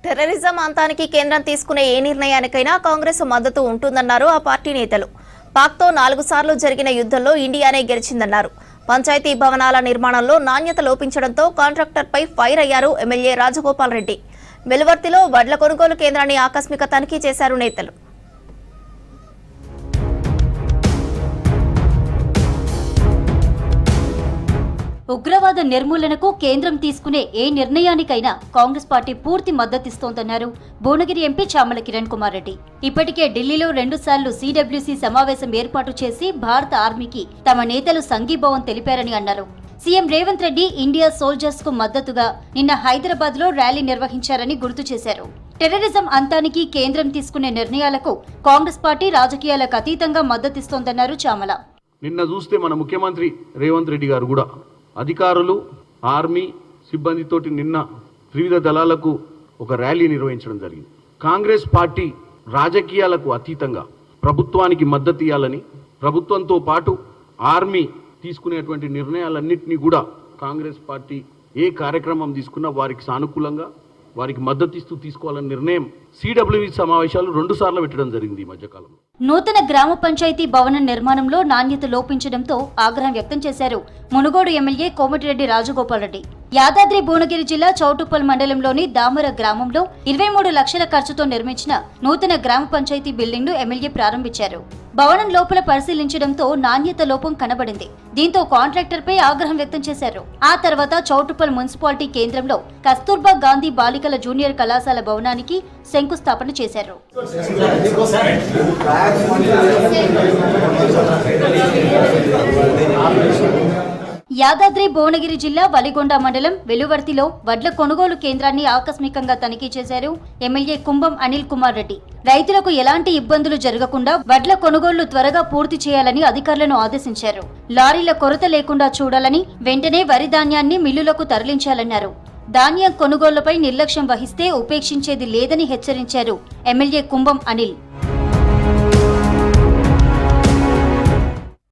Terrorism అంతానికి కేంద్రం తీసుకునే ఏ నిర్ణయానికైనా కాంగ్రెస్ మద్దతు ఉంటుందన్నారు ఆ పార్టీ నేతలు. పాక్తో 4 సార్లు జరిగిన యుద్ధంలో ఇండియానే గెలిచిందన్నారు. పంచాయతీ భవనాల నిర్మాణంలో నాణ్యత లోపించడంతో కాంట్రాక్టర్పై ఫైర్ అయ్యారు ఎమ్మెల్యే రాజగోపాల్ రెడ్డి. వెలువర్తిలో వడ్ల కొనుగోలు కేంద్రాన్ని ఆకస్మిక తనిఖీ చేశారు నేతలు. ఉగ్రవాద నిర్మూలనకు కేంద్రం తీసుకునే ఏ నిర్ణయానికైనా కాంగ్రెస్ పార్టీ పూర్తి మద్దతిస్తోందన్నారు భువనగిరి ఎంపీ చామల కిరణ్ కుమార్ రెడ్డి. ఇప్పటికే ఢిల్లీలో 2 సార్లు సిడబ్ల్యూసీ సమావేశం ఏర్పాటు చేసి భారత ఆర్మీకి తమ నేతలు సంఘీభావం తెలిపారని అన్నారు. CM Revanth Reddy India soldiers కు మద్దతుగా నిన్న హైదరాబాద్ లో ర్యాలీ నిర్వహించారని గుర్తు చేశారు. టెర్రరిజం అంతానికి కేంద్రం తీసుకునే నిర్ణయాలకు కాంగ్రెస్ పార్టీ రాజకీయాలకు అతీతంగా మద్దతిస్తోందన్నారు చామల. నిన్న చూస్తే మన ముఖ్యమంత్రి రేవంత్ రెడ్డి గారు కూడా అధికారులు ఆర్మీ సిబ్బందితోటి నిన్న వివిధ దళాలకు ఒక ర్యాలీ నిర్వహించడం జరిగింది. కాంగ్రెస్ పార్టీ రాజకీయాలకు అతీతంగా ప్రభుత్వానికి మద్దతు ఇవ్వాలని, ప్రభుత్వంతో పాటు ఆర్మీ తీసుకునేటువంటి నిర్ణయాలన్నింటినీ కూడా కాంగ్రెస్ పార్టీ ఏ కార్యక్రమం తీసుకున్నా వారికి సానుకూలంగా వారికి మద్దతు ఇస్తూ తీసుకోవాలనే నిర్ణయం సిడబ్ల్యూసీ సమావేశాలు 2 సార్లు పెట్టడం జరిగింది ఈ మధ్యకాలంలో. నూతన గ్రామ పంచాయతీ భవనం నిర్మాణంలో నాణ్యత లోపించడంతో ఆగ్రహం వ్యక్తం చేశారు మునుగోడు ఎమ్మెల్యే కోమటిరెడ్డి రాజగోపాల్ రెడ్డి. యాదాద్రి భువనగిరి జిల్లా చౌటుప్పల్ మండలంలోని దామర గ్రామంలో 23 లక్షల ఖర్చుతో నిర్మించిన నూతన గ్రామ పంచాయతీ బిల్డింగ్ ను ఎమ్మెల్యే ప్రారంభించారు. భవనం లోపల పరిశీలించడంతో నాణ్యత లోపం కనబడింది. దీంతో కాంట్రాక్టర్పై ఆగ్రహం వ్యక్తం చేశారు. ఆ తర్వాత చౌటుప్పల్ మున్సిపాలిటీ కేంద్రంలో కస్తూర్బా గాంధీ బాలికల జూనియర్ కళాశాల భవనానికి శంకుస్థాపన చేశారు. యాదాద్రి భువనగిరి జిల్లా వలిగొండ మండలం వెలువర్తిలో వడ్ల కొనుగోలు కేంద్రాన్ని ఆకస్మికంగా తనిఖీ చేశారు ఎమ్మెల్యే కుంభం అనిల్ కుమార్ రెడ్డి. రైతులకు ఎలాంటి ఇబ్బందులు జరగకుండా వడ్ల కొనుగోళ్లు త్వరగా పూర్తి చేయాలని అధికారులను ఆదేశించారు. లారీల కొరత లేకుండా చూడాలని, వెంటనే వరి ధాన్యాన్ని మిల్లులకు తరలించాలన్నారు. ధాన్యం కొనుగోళ్లపై నిర్లక్ష్యం వహిస్తే ఉపేక్షించేది లేదని హెచ్చరించారు ఎమ్మెల్యే కుంభం అనిల్.